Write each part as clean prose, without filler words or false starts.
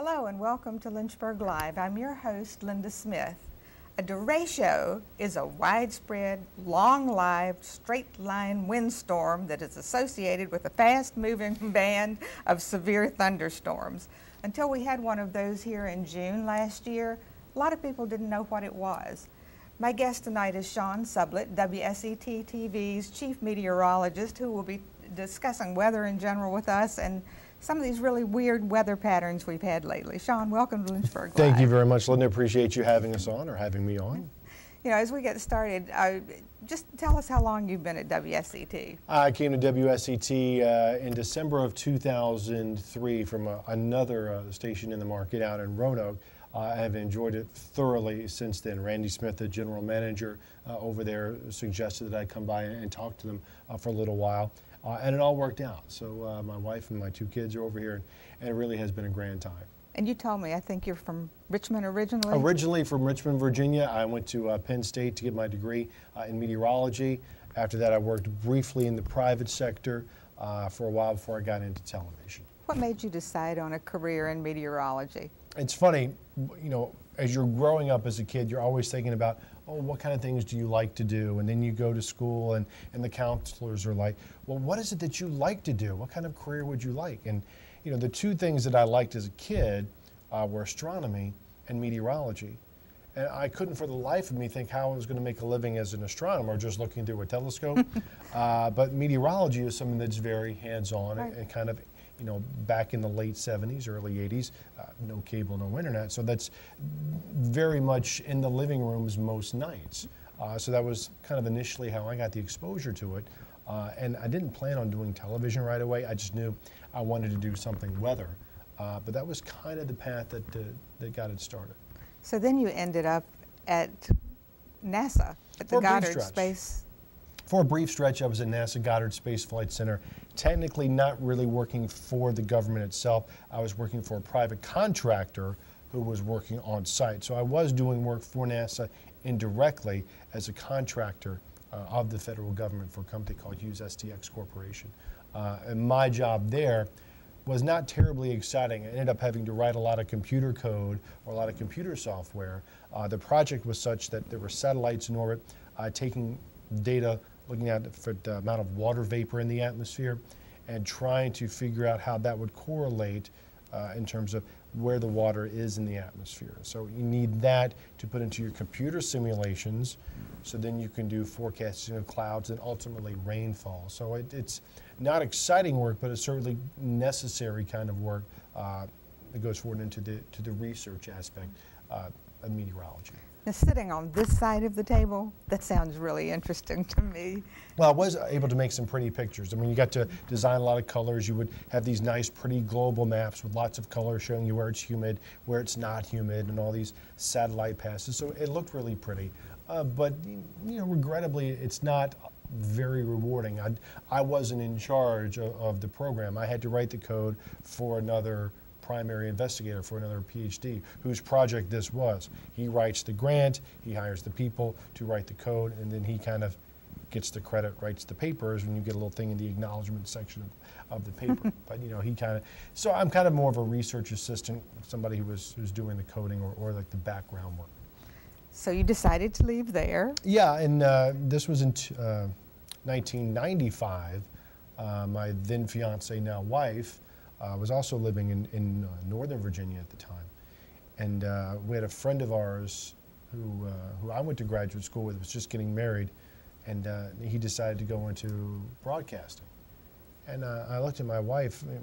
Hello and welcome to Lynchburg Live. I'm your host, Linda Smith. A derecho is a widespread, long-lived, straight-line windstorm that is associated with a fast-moving band of severe thunderstorms. Until we had one of those here in June last year, a lot of people didn't know what it was. My guest tonight is Sean Sublette, WSET TV's chief meteorologist, who will be discussing weather in general with us and some of these really weird weather patterns we've had lately. Sean, welcome to Lynchburg Live. Thank you very much, Linda. Appreciate you having us on, or having me on. You know, as we get started, just tell us how long you've been at WSET. I came to WSET in December of 2003 from another station in the market out in Roanoke. I have enjoyed it thoroughly since then. Randy Smith, the general manager over there, suggested that I come by and talk to them for a little while. And it all worked out. So my wife and my two kids are over here, and it really has been a grand time. And you told me, I think you're from Richmond originally? Originally from Richmond, Virginia. I went to Penn State to get my degree in meteorology. After that, I worked briefly in the private sector for a while before I got into television. What made you decide on a career in meteorology? It's funny, you know, as you're growing up as a kid, you're always thinking about, oh, what kind of things do you like to do? And then you go to school and the counselors are like, well, what is it that you like to do? What kind of career would you like? And, you know, the two things that I liked as a kid were astronomy and meteorology. And I couldn't for the life of me think how I was going to make a living as an astronomer just looking through a telescope. But meteorology is something that's very hands-on and kind of, you know, back in the late 70s, early 80s, no cable, no internet. So that's very much in the living rooms most nights. So that was kind of initially how I got the exposure to it. And I didn't plan on doing television right away. I just knew I wanted to do something weather. But that was kind of the path that got it started. So then you ended up at NASA, at the Goddard Space. For a brief stretch, I was at NASA Goddard Space Flight Center, technically not really working for the government itself. I was working for a private contractor who was working on site. So I was doing work for NASA indirectly as a contractor of the federal government for a company called Hughes STX Corporation. And my job there was not terribly exciting. I ended up having to write a lot of computer code or a lot of computer software. The project was such that there were satellites in orbit taking data, looking at the amount of water vapor in the atmosphere and trying to figure out how that would correlate in terms of where the water is in the atmosphere. So you need that to put into your computer simulations, so then you can do forecasting of clouds and ultimately rainfall. So it's not exciting work, but it's certainly necessary kind of work that goes forward into the research aspect of meteorology. Now, sitting on this side of the table, that sounds really interesting to me. Well, I was able to make some pretty pictures. I mean, you got to design a lot of colors. You would have these nice, pretty global maps with lots of colors showing you where it's humid, where it's not humid, and all these satellite passes. So it looked really pretty. But, you know, regrettably, it's not very rewarding. I wasn't in charge of the program. I had to write the code for another primary investigator, for another PhD, whose project this was. He writes the grant, he hires the people to write the code, and then he kind of gets the credit, writes the papers, and you get a little thing in the acknowledgement section of the paper. But, you know, he kind of, so I'm kind of more of a research assistant, somebody who's doing the coding or like the background work. So you decided to leave there? Yeah, and this was in 1995. My then fiance, now wife, was also living in Northern Virginia at the time. And we had a friend of ours who I went to graduate school with, was just getting married, and he decided to go into broadcasting. And I looked at my wife, it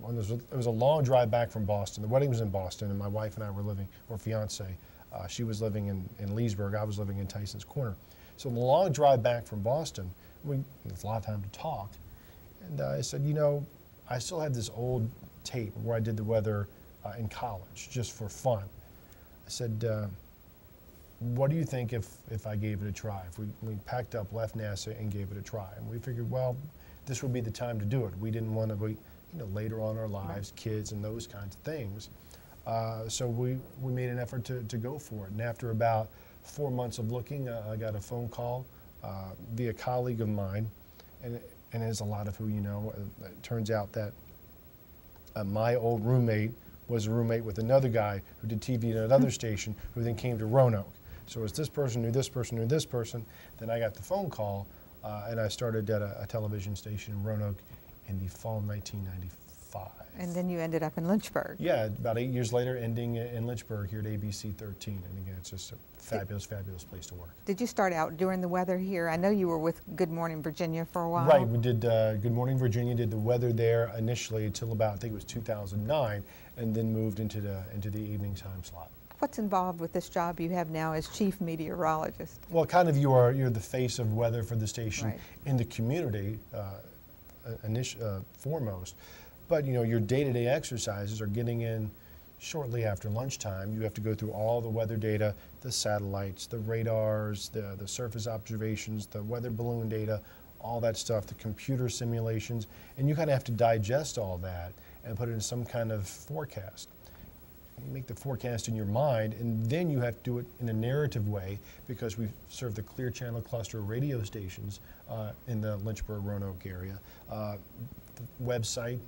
was a long drive back from Boston. The wedding was in Boston, and my wife and I were living, or fiance, she was living in Leesburg, I was living in Tyson's Corner. So the long drive back from Boston, it's a lot of time to talk. And I said, you know, I still have this old tape where I did the weather in college, just for fun. I said, what do you think if I gave it a try? If we packed up, left NASA, and gave it a try? And we figured, well, this would be the time to do it. We didn't want to be, you know, later on in our lives, kids and those kinds of things. So we made an effort to go for it. And after about 4 months of looking, I got a phone call via a colleague of mine, and as a lot of who you know, it turns out that my old roommate was a roommate with another guy who did TV at another station, who then came to Roanoke. So as this person knew this person knew this person, then I got the phone call, and I started at a television station in Roanoke in the fall of 1995. And then you ended up in Lynchburg. Yeah, about 8 years later, ending in Lynchburg here at ABC 13. And again, it's just a fabulous, fabulous place to work. Did you start out doing the weather here? I know you were with Good Morning Virginia for a while. Right, we did Good Morning Virginia, did the weather there initially until about, I think it was 2009, and then moved into the evening time slot. What's involved with this job you have now as chief meteorologist? Well, kind of you're the face of weather for the station in the community, foremost. But you know, your day-to-day exercises are getting in shortly after lunchtime. You have to go through all the weather data, the satellites, the radars, the surface observations, the weather balloon data, all that stuff, the computer simulations, and you kind of have to digest all that and put it in some kind of forecast. You make the forecast in your mind, and then you have to do it in a narrative way, because we serve the Clear Channel cluster of radio stations in the Lynchburg, Roanoke area. The website,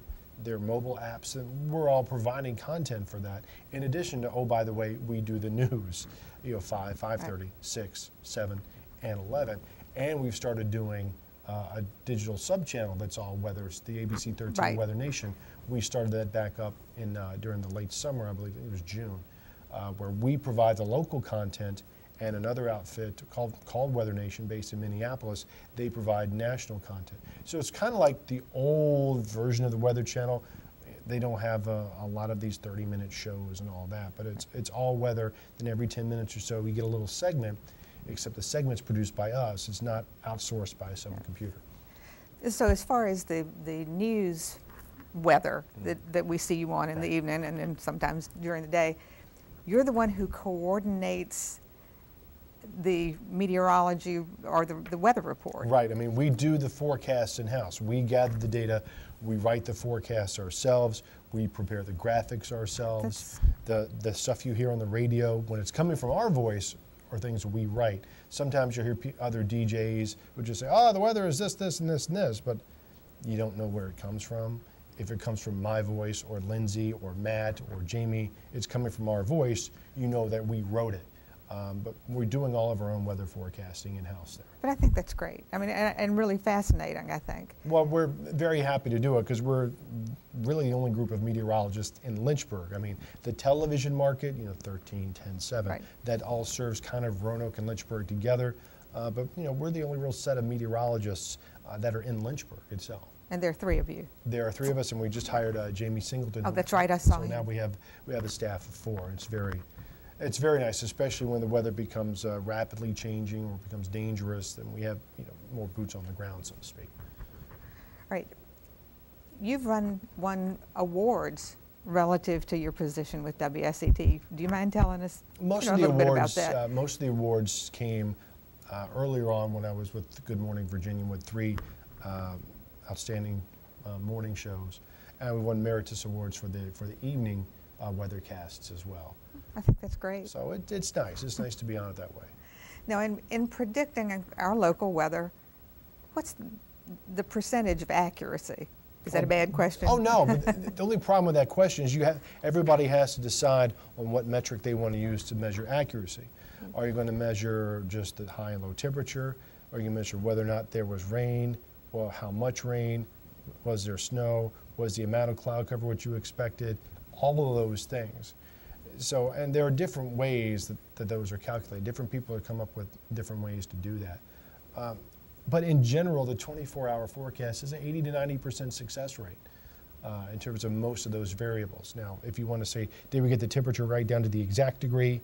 their mobile apps, and we're all providing content for that. In addition to, oh, by the way, we do the news, you know, 5, 5:30, 6, 7, and 11. And we've started doing a digital sub-channel that's all weather. It's the ABC 13 Weather Nation. We started that back up in during the late summer, I believe it was June, where we provide the local content, and another outfit called Weather Nation, based in Minneapolis, they provide national content. So it's kind of like the old version of the Weather Channel. They don't have a lot of these 30-minute shows and all that, but it's all weather. Then every 10 minutes or so, we get a little segment, except the segment's produced by us. It's not outsourced by some computer. So as far as the news weather that we see you on in the evening and then sometimes during the day, you're the one who coordinates the meteorology or the weather report. Right. I mean, we do the forecasts in-house. We gather the data. We write the forecasts ourselves. We prepare the graphics ourselves. The stuff you hear on the radio, when it's coming from our voice, are things we write. Sometimes you'll hear other DJs who just say, oh, the weather is this, this, and this, and this, but you don't know where it comes from. If it comes from my voice or Lindsay or Matt or Jamie, it's coming from our voice, you know that we wrote it. But we're doing all of our own weather forecasting in-house there. But I think that's great. I mean, and really fascinating, I think. Well, we're very happy to do it because we're really the only group of meteorologists in Lynchburg. I mean, the television market, you know, 13, 10, 7, that all serves kind of Roanoke and Lynchburg together. But, you know, we're the only real set of meteorologists that are in Lynchburg itself. And there are 3 of you. There are 3 of us, and we just hired Jamie Singleton. Oh, that's right, I saw him. So now we have a staff of 4. It's very nice, especially when the weather becomes rapidly changing or becomes dangerous. Then we have, you know, more boots on the ground, so to speak. Right. You've won awards relative to your position with WSET. Do you mind telling us a little bit about that? Most of the awards came earlier on when I was with Good Morning Virginia with 3 outstanding morning shows, and we won Meritus Awards for the evening weathercasts as well. I think that's great. So it's nice. It's nice to be on it that way. Now, in predicting our local weather, what's the percentage of accuracy? Is that a bad question? Oh, no. But the only problem with that question is everybody has to decide on what metric they want to use to measure accuracy. Are you going to measure just the high and low temperature? Are you going to measure whether or not there was rain? Well, how much rain? Was there snow? Was the amount of cloud cover what you expected? All of those things. So, and there are different ways that those are calculated. Different people have come up with different ways to do that. But in general, the 24-hour forecast is an 80 to 90% success rate in terms of most of those variables. Now, if you want to say, did we get the temperature right down to the exact degree?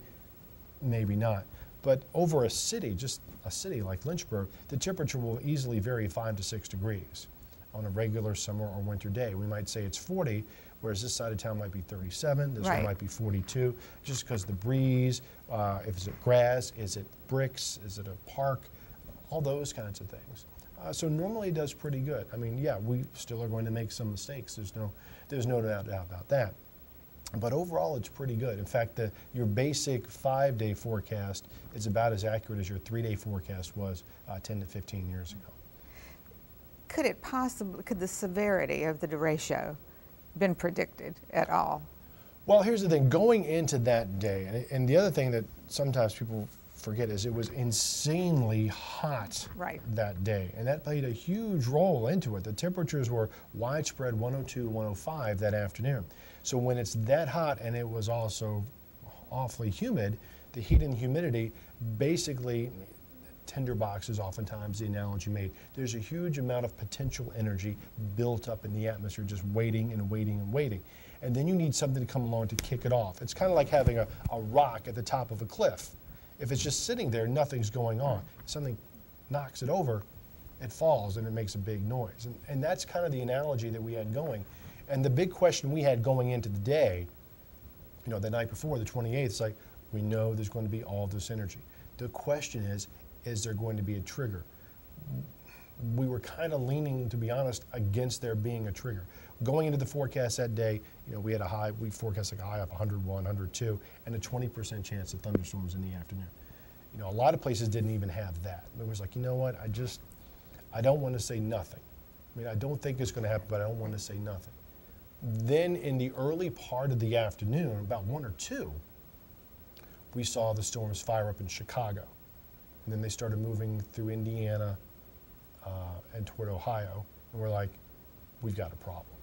Maybe not. But over a city, just a city like Lynchburg, the temperature will easily vary 5 to 6 degrees on a regular summer or winter day. We might say it's 40, whereas this side of town might be 37, this one might be 42, just because the breeze, if it's grass, is it bricks, is it a park, all those kinds of things. So normally it does pretty good. I mean, yeah, we still are going to make some mistakes. There's no doubt about that. But overall, it's pretty good. In fact, your basic 5-day forecast is about as accurate as your 3-day forecast was 10 to 15 years ago. Could the severity of the derecho been predicted at all? Well, here's the thing. Going into that day, and the other thing that sometimes people forget is it was insanely hot that day, and that played a huge role into it. The temperatures were widespread 102, 105 that afternoon. So when it's that hot and it was also awfully humid, the heat and humidity basically, tinderbox is oftentimes the analogy made. There's a huge amount of potential energy built up in the atmosphere just waiting and waiting and waiting. And then you need something to come along to kick it off. It's kind of like having a rock at the top of a cliff. If it's just sitting there, nothing's going on. Something knocks it over, it falls and it makes a big noise. And that's kind of the analogy that we had going. And the big question we had going into the day, you know, the night before, the 28th, it's like, we know there's going to be all this energy. The question is there going to be a trigger? We were kind of leaning, to be honest, against there being a trigger. Going into the forecast that day, you know, we had a high, we forecast like a high up 101, 102, and a 20% chance of thunderstorms in the afternoon. You know, a lot of places didn't even have that. It was like, you know what, I don't want to say nothing. I mean, I don't think it's going to happen, but I don't want to say nothing. Then in the early part of the afternoon, about 1 or 2, we saw the storms fire up in Chicago. And then they started moving through Indiana and toward Ohio. And we're like, we've got a problem.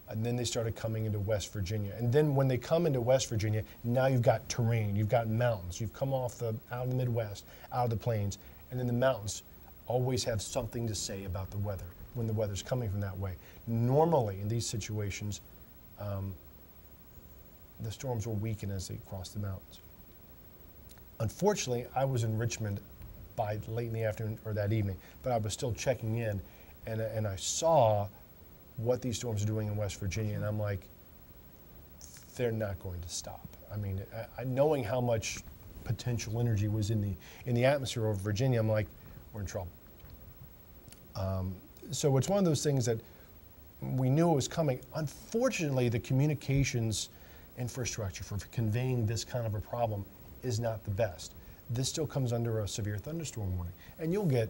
And then they started coming into West Virginia. And then when they come into West Virginia, now you've got terrain, you've got mountains. You've come off out of the Midwest, out of the plains. And then the mountains always have something to say about the weather when the weather's coming from that way. Normally in these situations, the storms will weaken as they cross the mountains. Unfortunately, I was in Richmond by late in the afternoon or that evening, but I was still checking in, and I saw what these storms are doing in West Virginia, and I'm like, they're not going to stop. I mean, knowing how much potential energy was in the atmosphere over Virginia, I'm like, we're in trouble. So it's one of those things that we knew it was coming. Unfortunately, the communications infrastructure for conveying this kind of a problem is not the best. This still comes under a severe thunderstorm warning. And you'll get,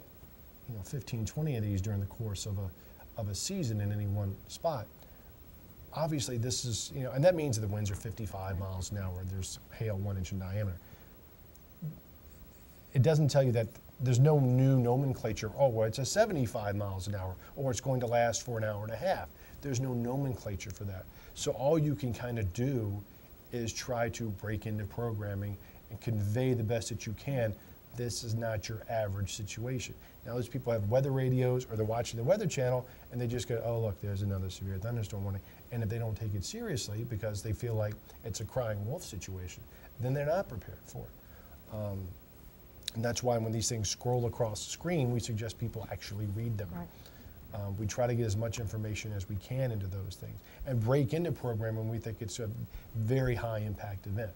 you know, 15, 20 of these during the course of a season in any one spot. Obviously this is, you know, and that means the winds are 55 miles an hour, there's hail 1 inch in diameter. It doesn't tell you that there's no new nomenclature, oh, well, it's a 75 miles an hour, or it's going to last for an hour and a half. There's no nomenclature for that. So all you can kind of do is try to break into programming and convey the best that you can. This is not your average situation. Now, those people have weather radios or they're watching the Weather Channel and they just go, oh, look, there's another severe thunderstorm warning. And if they don't take it seriously because they feel like it's a crying wolf situation, then they're not prepared for it. And that's why when these things scroll across the screen, we suggest people actually read them. Right. We try to get as much information as we can into those things and break into programming when we think it's a very high impact event.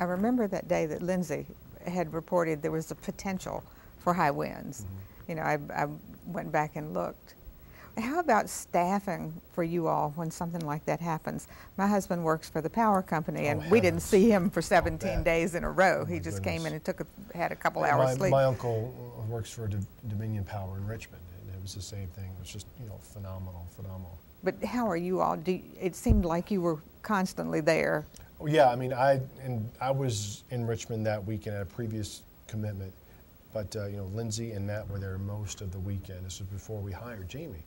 I remember that day that Lindsay had reported there was a potential for high winds. Mm-hmm. You know, I went back and looked. How about staffing for you all when something like that happens? My husband works for the power company, and we didn't see him for 17 days in a row. He just came in and had a couple hours sleep. My uncle works for Dominion Power in Richmond, and it was the same thing. It was just, you know, phenomenal. But how are you all? It seemed like you were constantly there. Well, yeah, I mean, I was in Richmond that weekend at a previous commitment, but you know, Lindsay and Matt were there most of the weekend. This was before we hired Jamie.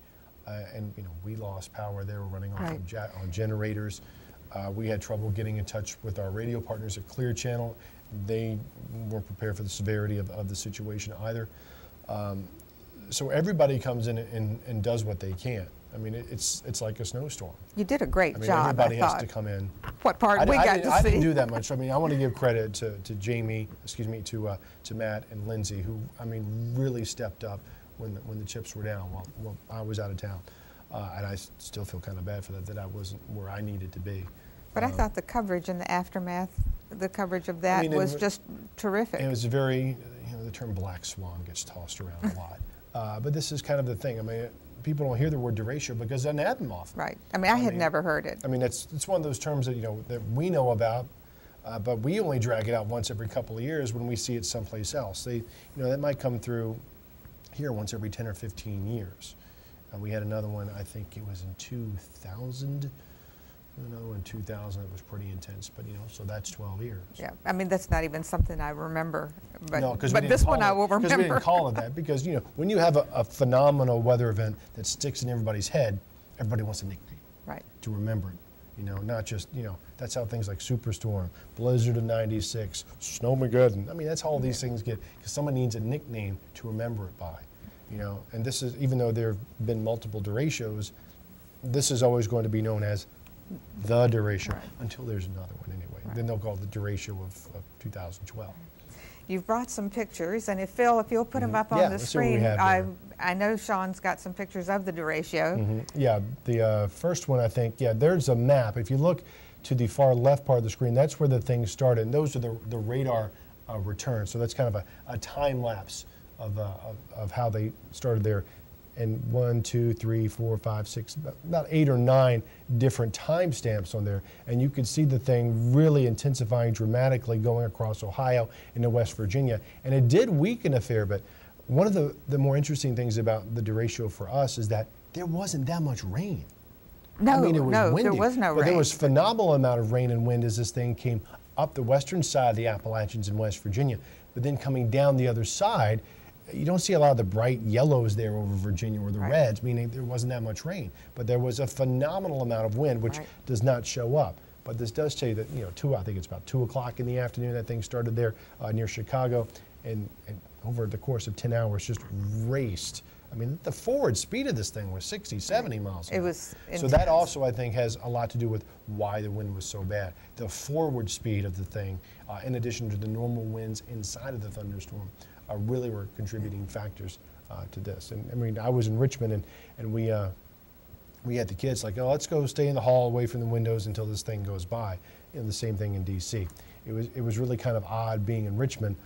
And you know, we lost power. They were running off on generators. We had trouble getting in touch with our radio partners at Clear Channel. They weren't prepared for the severity of the situation either. So everybody comes in and does what they can. I mean, it's like a snowstorm. You did a great job. Everybody has to come in. What part we got to see? I didn't do that much. I mean, I want to give credit to Jamie, to Matt and Lindsay, who, I mean, really stepped up when the chips were down while I was out of town. And I still feel kind of bad for that I wasn't where I needed to be. But I thought the coverage and the aftermath, the coverage of that was just terrific. It was very, you know, the term black swan gets tossed around a lot. But this is kind of the thing. I mean, people don't hear the word derecho because it doesn't happen often. Right. I mean, I had never heard it. I mean, it's one of those terms that, you know, that we know about, but we only drag it out once every couple of years when we see it someplace else. You know, that might come through here once every 10 or 15 years. We had another one, I think it was in 2000, Another one in 2000 that was pretty intense, but so that's 12 years. Yeah, I mean, that's not even something I remember, but, No, but this one I will remember. Because we didn't call it that, because when you have a phenomenal weather event that sticks in everybody's head, everybody wants a nickname. Right. To remember it. Not just, that's how things like Superstorm, Blizzard of 96, Snowmageddon, I mean, that's how all these things get, because someone needs a nickname to remember it by. And this is, even though there have been multiple derechos, this is always going to be known as the derecho, right, until there's another one anyway. Right. Then they'll call it the derecho of 2012. You've brought some pictures, and if you'll put them up on Yeah, the let's see what we screen, have I know Sean's got some pictures of the derecho. Yeah, the first one, I think, there's a map. If you look to the far left part of the screen, that's where the thing started, and those are the radar returns. So that's kind of a time lapse of how they started there. And 1, 2, 3, 4, 5, 6, about 8 or 9 different timestamps on there. And you could see the thing really intensifying dramatically going across Ohio into West Virginia. And it did weaken a fair bit. One of the more interesting things about the derecho for us is that there wasn't that much rain. No, I mean, it was windy, there was no but rain. there was phenomenal amount of rain and wind as this thing came up the western side of the Appalachians in West Virginia. But then coming down the other side, you don't see a lot of the bright yellows there over Virginia or the right, reds, meaning there wasn't that much rain. But there was a phenomenal amount of wind, which right, does not show up. But this does tell you that, I think it's about 2 o'clock in the afternoon, that thing started there near Chicago, and over the course of 10 hours just raced. I mean, the forward speed of this thing was 60, 70 miles an hour. It was intense. So that also, I think, has a lot to do with why the wind was so bad. The forward speed of the thing, in addition to the normal winds inside of the thunderstorm, really were contributing factors to this. And I mean, I was in Richmond, and we had the kids like, oh, let's go stay in the hall away from the windows until this thing goes by. The same thing in D.C. It was really kind of odd being in Richmond,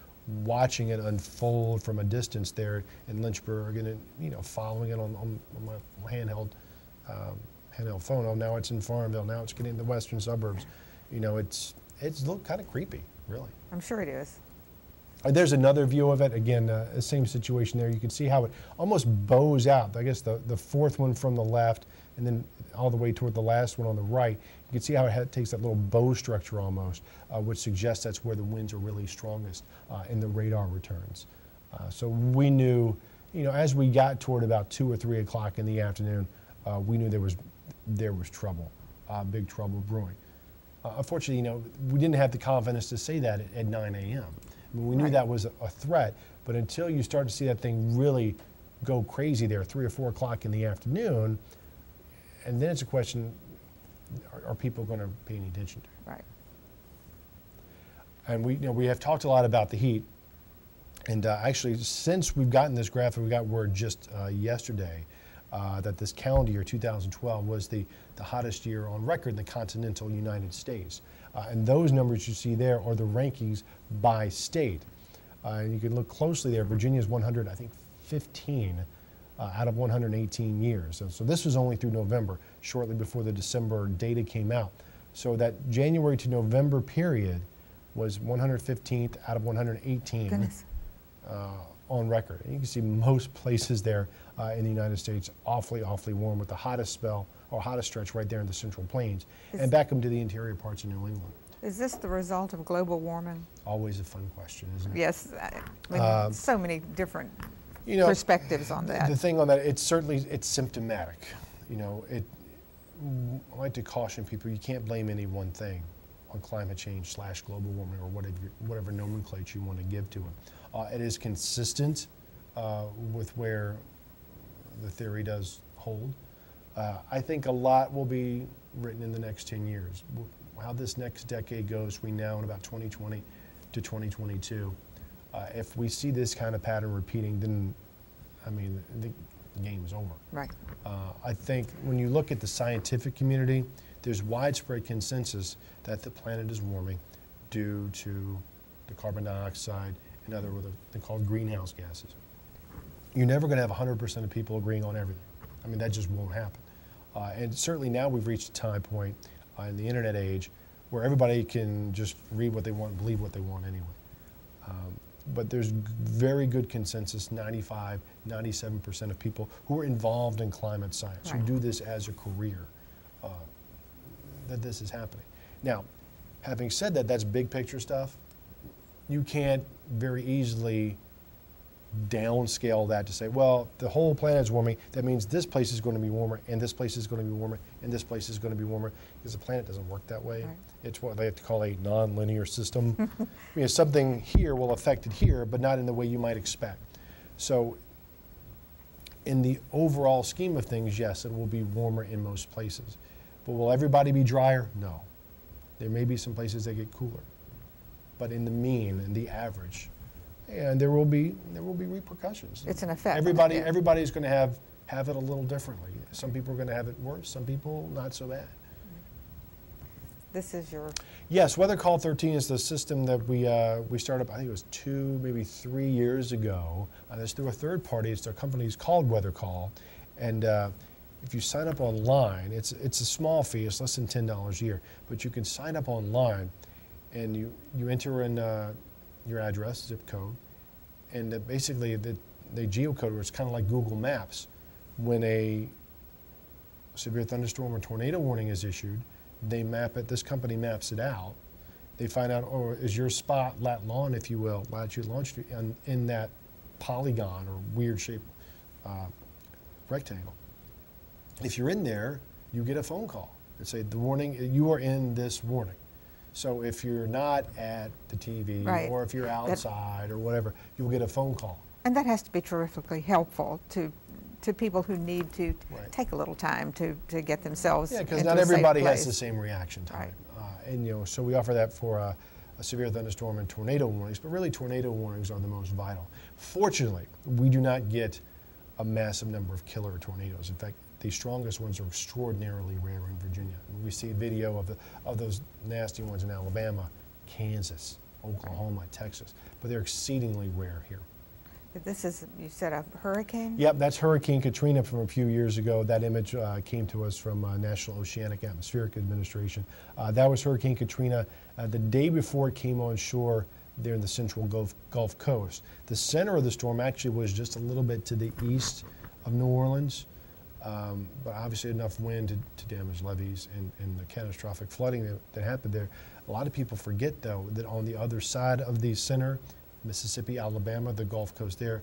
watching it unfold from a distance there in Lynchburg, and following it on my handheld phone. Oh, now it's in Farmville. Now it's getting in the western suburbs. It's looked kind of creepy, really. I'm sure it is. There's another view of it. Again, the same situation there. You can see how it almost bows out. I guess the fourth one from the left, and then all the way toward the last one on the right. You can see how it takes that little bow structure almost, which suggests that's where the winds are really strongest in the radar returns. So we knew, as we got toward about 2 or 3 o'clock in the afternoon, we knew there was trouble, big trouble brewing. Unfortunately, we didn't have the confidence to say that at 9 a.m. I mean, we knew right, that was a threat, but until you start to see that thing really go crazy there, 3 or 4 o'clock in the afternoon, and then it's a question, are people going to pay any attention to it? Right. And we have talked a lot about the heat, and actually since we've gotten this graphic, we got word just yesterday that this calendar year, 2012, was the hottest year on record in the continental United States. And those numbers you see there are the rankings by state. And you can look closely there. Virginia's 115 out of 118 years. So this was only through November, shortly before the December data came out. So that January to November period was 115th out of 118 on record. And you can see most places there in the United States awfully, awfully warm, with the hottest spell or hottest stretch right there in the Central Plains and back into the interior parts of New England. Is this the result of global warming? Always a fun question, isn't it? Yes, I mean, so many different perspectives on that. The thing on that, it's symptomatic. I like to caution people, you can't blame any one thing on climate change / global warming or whatever nomenclature you want to give to it. It is consistent with where the theory does hold. I think a lot will be written in the next 10 years. How this next decade goes, we now in about 2020 to 2022. If we see this kind of pattern repeating, then, I mean, the game is over. Right. I think when you look at the scientific community, there's widespread consensus that the planet is warming due to the carbon dioxide and other what they're called greenhouse gases. You're never going to have 100% of people agreeing on everything. I mean, that just won't happen. And certainly now we've reached a time point in the internet age where everybody can just read what they want and believe what they want anyway. But there's very good consensus, 95, 97% of people who are involved in climate science, right, who do this as a career, that this is happening. Now, having said that, that's big picture stuff. You can't very easily downscale that to say, well, the whole planet's warming, that means this place is going to be warmer, and this place is going to be warmer, and this place is going to be warmer, because the planet doesn't work that way. Right. It's what they have to call a non-linear system. I mean, something here will affect it here, but not in the way you might expect. So in the overall scheme of things, yes, it will be warmer in most places. But will everybody be drier? No. There may be some places that get cooler. But in the mean, in the average, and there will be repercussions. It's an effect. Everybody's going to have it a little differently. Some people are going to have it worse. Some people not so bad. This is your... Yes, Weather Call 13 is the system that we started up, I think it was 2, maybe 3 years ago. It's through a third party. It's a company called Weather Call. And if you sign up online, it's a small fee. It's less than $10 a year. But you can sign up online, and you enter in your address, zip code, and basically they geocode, it's kind of like Google Maps. When a severe thunderstorm or tornado warning is issued, they map it, this company maps it out. They find out, oh, is your spot lat long, if you will, latitude, longitude, in that polygon or weird shaped rectangle. If you're in there, you get a phone call and say, the warning, you are in this warning. So if you're not at the TV, right, or if you're outside or whatever, you'll get a phone call. And that has to be terrifically helpful to people who need to take a little time to get themselves into a safe place. Yeah, because not everybody has the same reaction time. Right. And so we offer that for a severe thunderstorm and tornado warnings, but really tornado warnings are the most vital. Fortunately, we do not get a massive number of killer tornadoes. In fact, the strongest ones are extraordinarily rare in Virginia. We see video of those nasty ones in Alabama, Kansas, Oklahoma, Texas, but they're exceedingly rare here. This is, you said, a hurricane? Yep, that's Hurricane Katrina from a few years ago. That image came to us from National Oceanic Atmospheric Administration. That was Hurricane Katrina. The day before it came on shore there in the central Gulf Coast. The center of the storm actually was just a little bit to the east of New Orleans. But obviously enough wind to damage levees and the catastrophic flooding that happened there. A lot of people forget, though, that on the other side of the center, Mississippi, Alabama, the Gulf Coast there,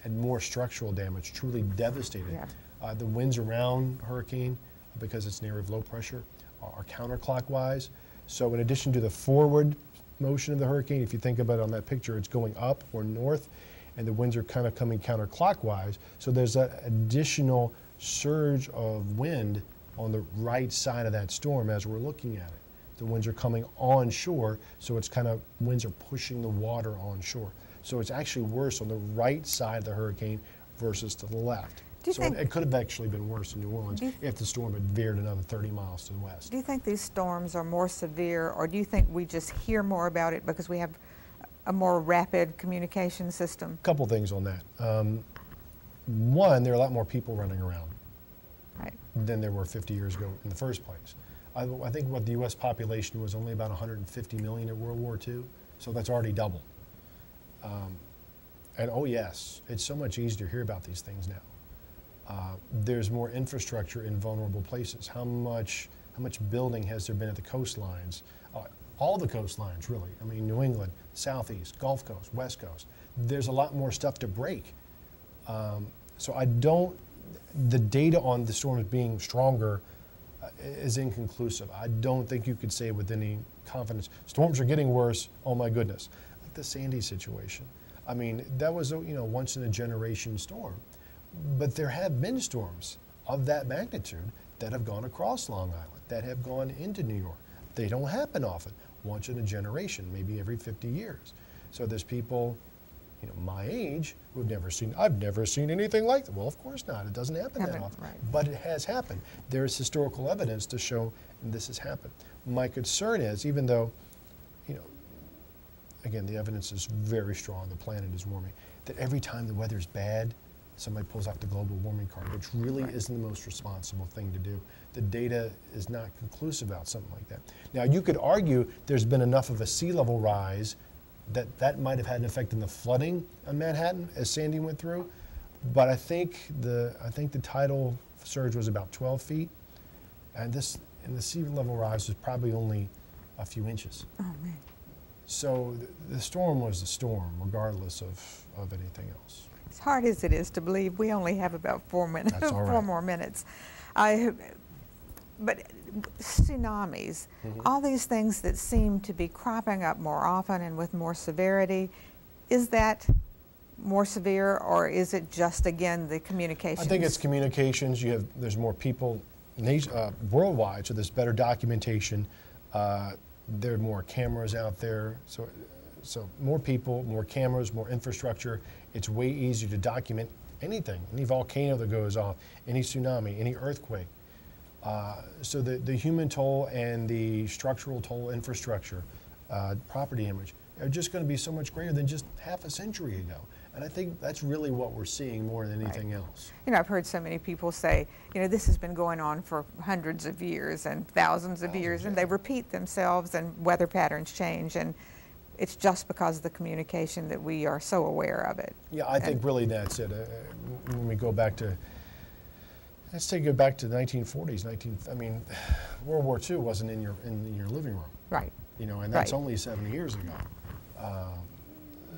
had more structural damage, truly devastating. Yeah. The winds around hurricane, because it's an area of low pressure, are counterclockwise. So in addition to the forward motion of the hurricane, if you think about it on that picture, it's going up or north, and the winds are kind of coming counterclockwise. So there's an additional surge of wind on the right side of that storm as we're looking at it. The winds are coming onshore, so it's kind of, winds are pushing the water onshore. So it's actually worse on the right side of the hurricane versus to the left. So it could have actually been worse in New Orleans if the storm had veered another 30 miles to the west. Do you think these storms are more severe, or do you think we just hear more about it because we have a more rapid communication system? A couple things on that. One, there are a lot more people running around than there were 50 years ago in the first place. I think what the U.S. population was only about 150 million at World War II, so that's already double. And oh yes, it's so much easier to hear about these things now. There's more infrastructure in vulnerable places. How much building has there been at the coastlines? All the coastlines, really. I mean, New England, Southeast, Gulf Coast, West Coast. There's a lot more stuff to break. So the data on the storms being stronger is inconclusive. I don't think you could say with any confidence, storms are getting worse, oh my goodness. Like the Sandy situation. I mean, that was a once in a generation storm. But there have been storms of that magnitude that have gone across Long Island, that have gone into New York. They don't happen often, once in a generation, maybe every 50 years. So there's people my age, I've never seen anything like that. Well, of course not. It doesn't happen that often. Right. But it has happened. There is historical evidence to show this has happened. My concern is, even though, again, the evidence is very strong, the planet is warming, that every time the weather's bad, somebody pulls out the global warming card, which really isn't the most responsible thing to do. The data is not conclusive about something like that. Now, you could argue there's been enough of a sea level rise that might have had an effect in the flooding on Manhattan as Sandy went through, but I think the tidal surge was about 12 feet, and and the sea level rise was probably only a few inches. Oh, man. So the storm was the storm, regardless of anything else. As hard as it is to believe, we only have about 4 minutes, That's all right. 4 more minutes. But tsunamis, all these things that seem to be cropping up more often and with more severity, is that more severe, or is it just, again, the communications? I think it's communications. There's more people worldwide, so there's better documentation. There are more cameras out there, so more people, more cameras, more infrastructure. It's way easier to document anything, any volcano that goes off, any tsunami, any earthquake. So the human toll and the structural toll, infrastructure, property damage are just going to be so much greater than just half a century ago. And I think that's really what we're seeing more than anything else. You know, I've heard so many people say, you know, this has been going on for hundreds of years and thousands of years, and they repeat themselves and weather patterns change, and it's just because of the communication that we are so aware of it. Yeah, I think really that's it. When we go back to, let's take it back to the 1940s. I mean, World War II wasn't in your living room. Right. You know, and that's only 70 years ago.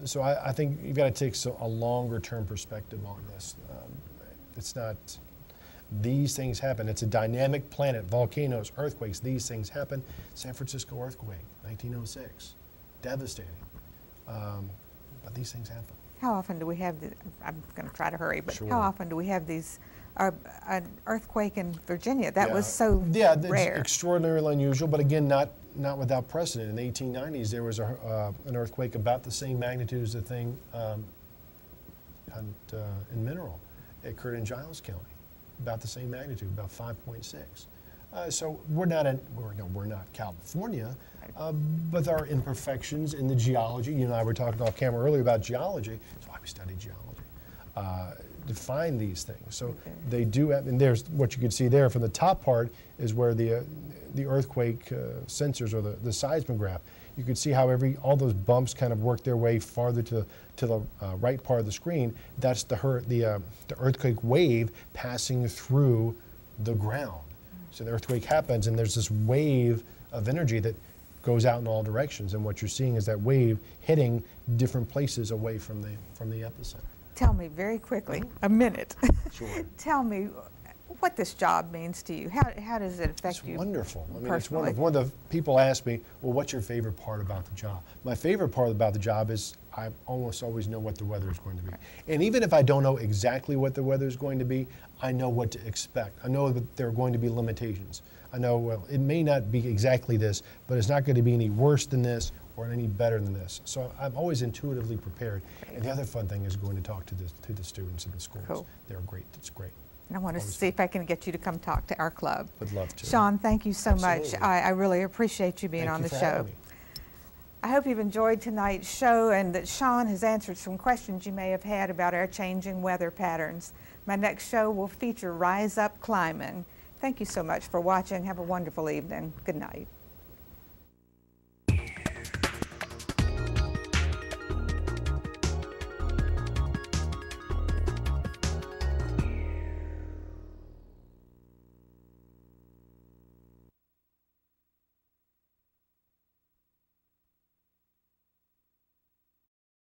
So I think you've got to take a longer term perspective on this. It's not, these things happen. It's a dynamic planet, volcanoes, earthquakes, these things happen. San Francisco earthquake, 1906, devastating. But these things happen. How often do we have, I'm going to try to hurry, but Sure. How often do we have these, an earthquake in Virginia? That was so rare. It's extraordinarily unusual, but again, not without precedent. In the 1890s, there was an earthquake about the same magnitude as the thing in Mineral. It occurred in Giles County, about the same magnitude, about 5.6. So we're not California, but there are imperfections in the geology. You and I were talking off camera earlier about geology. That's why we study geology, to find these things. So they do have, and there's what you can see there from the top part is where the earthquake sensors or the seismograph. You can see how all those bumps kind of work their way farther to the right part of the screen. That's the earthquake wave passing through the ground. So the earthquake happens, and there's this wave of energy that goes out in all directions. And what you're seeing is that wave hitting different places away from the epicenter. Tell me very quickly, a minute. Sure. Tell me what this job means to you. How does it affect you? It's wonderful. I mean, personally? it's one of the people ask me, well, what's your favorite part about the job? My favorite part about the job is I almost always know what the weather is going to be. And even if I don't know exactly what the weather is going to be, I know what to expect. I know that there are going to be limitations. I know, well, it may not be exactly this, but it's not going to be any worse than this or any better than this. So I'm always intuitively prepared. And the other fun thing is going to talk to the students in the schools. Cool. They're great. It's great. And I want to see if I can get you to come talk to our club. Would love to. Sean, thank you so Absolutely. much. I really appreciate you being on the show. Having me. I hope you've enjoyed tonight's show and that Sean has answered some questions you may have had about our changing weather patterns. My next show will feature Rise Up Climbing. Thank you so much for watching. Have a wonderful evening. Good night.